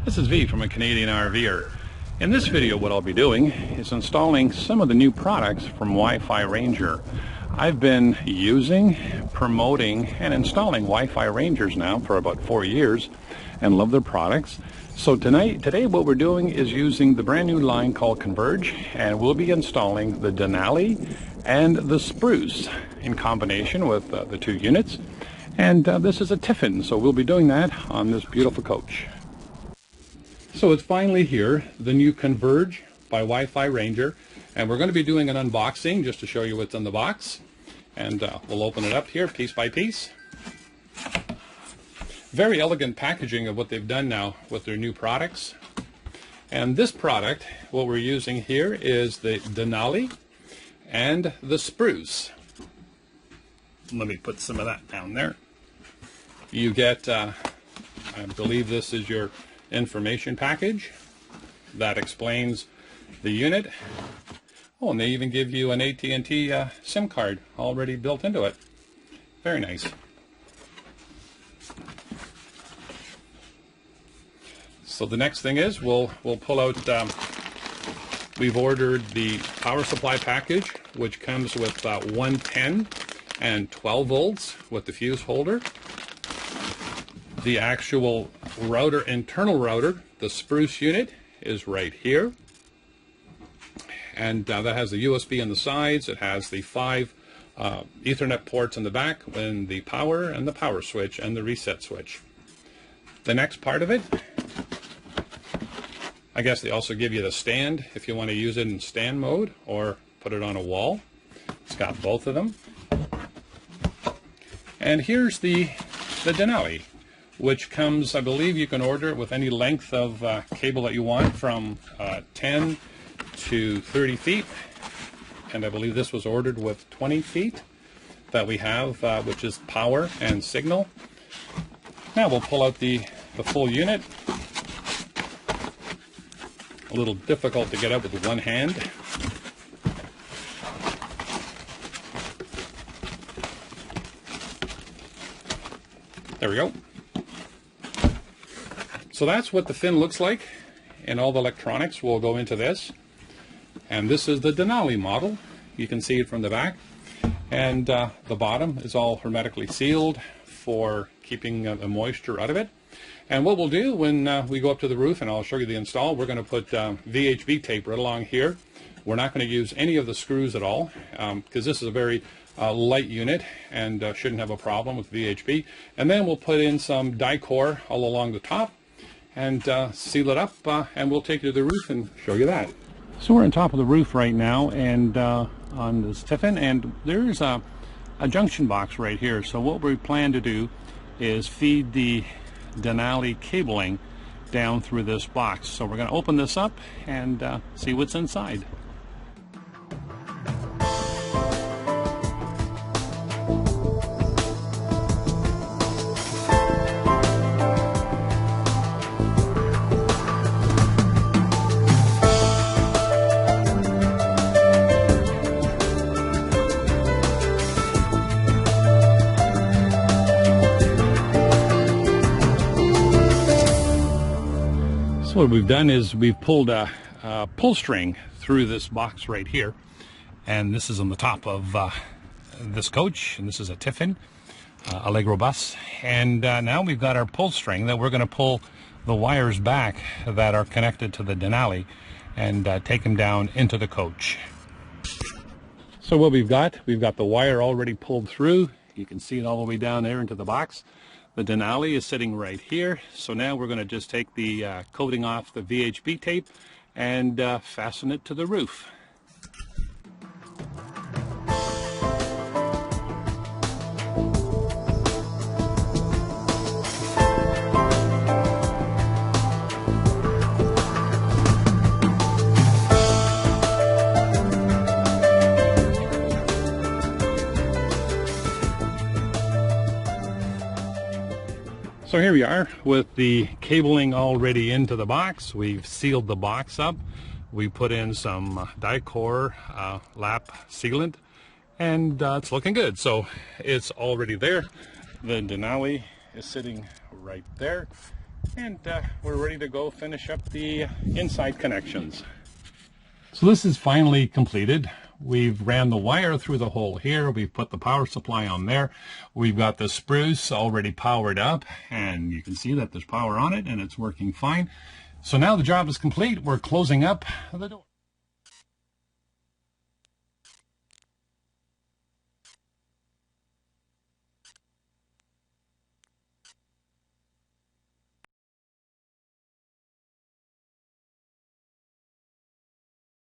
This is V from a Canadian RVer. In this video what I'll be doing is installing some of the new products from WiFiRanger. I've been using, promoting, and installing WiFiRangers now for about 4 years and love their products. So today what we're doing is using the brand new line called Converge, and we'll be installing the Denali and the Spruce in combination with the two units. And this is a Tiffin, so we'll be doing that on this beautiful coach. So it's finally here, the new Converge by WiFiRanger, and we're going to be doing an unboxing just to show you what's in the box. And we'll open it up here piece by piece. Very elegant packaging of what they've done now with their new products. And this product, what we're using here is the Denali and the Spruce. Let me put some of that down there. You get, I believe this is your information package that explains the unit. Oh, and they even give you an AT&T SIM card already built into it. Very nice. So the next thing is we'll pull out, we've ordered the power supply package, which comes with 110 and 12 volts with the fuse holder. The actual router, internal router, the Spruce unit, is right here. And that has the USB on the sides. It has the 5 Ethernet ports in the back, and the power and the power switch and the reset switch. The next part of it, I guess they also give you the stand if you want to use it in stand mode or put it on a wall. It's got both of them. And here's the Denali, which comes, I believe you can order it with any length of cable that you want, from 10 to 30 feet. And I believe this was ordered with 20 feet that we have, which is power and signal. Now we'll pull out the full unit. A little difficult to get out with one hand. There we go. So that's what the fin looks like, and all the electronics will go into this. And this is the Denali model. You can see it from the back. And the bottom is all hermetically sealed for keeping the moisture out of it. And what we'll do when we go up to the roof, and I'll show you the install, we're going to put VHB tape right along here. We're not going to use any of the screws at all, because this is a very light unit and shouldn't have a problem with VHB. And then we'll put in some die-core all along the top and seal it up, and we'll take you to the roof and show you that. So we're on top of the roof right now, and on this Tiffin, and there's a junction box right here. So what we plan to do is feed the Denali cabling down through this box. So we're going to open this up and see what's inside. So what we've done is we've pulled a pull string through this box right here, and this is on the top of this coach, and this is a Tiffin Allegro bus, and now we've got our pull string that we're going to pull the wires back that are connected to the Denali and take them down into the coach. So what we've got the wire already pulled through. You can see it all the way down there into the box. The Denali is sitting right here, so now we're going to just take the coating off the VHB tape and fasten it to the roof. So here we are with the cabling already into the box. We've sealed the box up. We put in some die-core lap sealant, and it's looking good. So it's already there. The Denali is sitting right there, And we're ready to go finish up the inside connections. So this is finally completed. We've ran the wire through the hole here. We've put the power supply on there. We've got the Spruce already powered up, and you can see that there's power on it and it's working fine. So now the job is complete. We're closing up the door.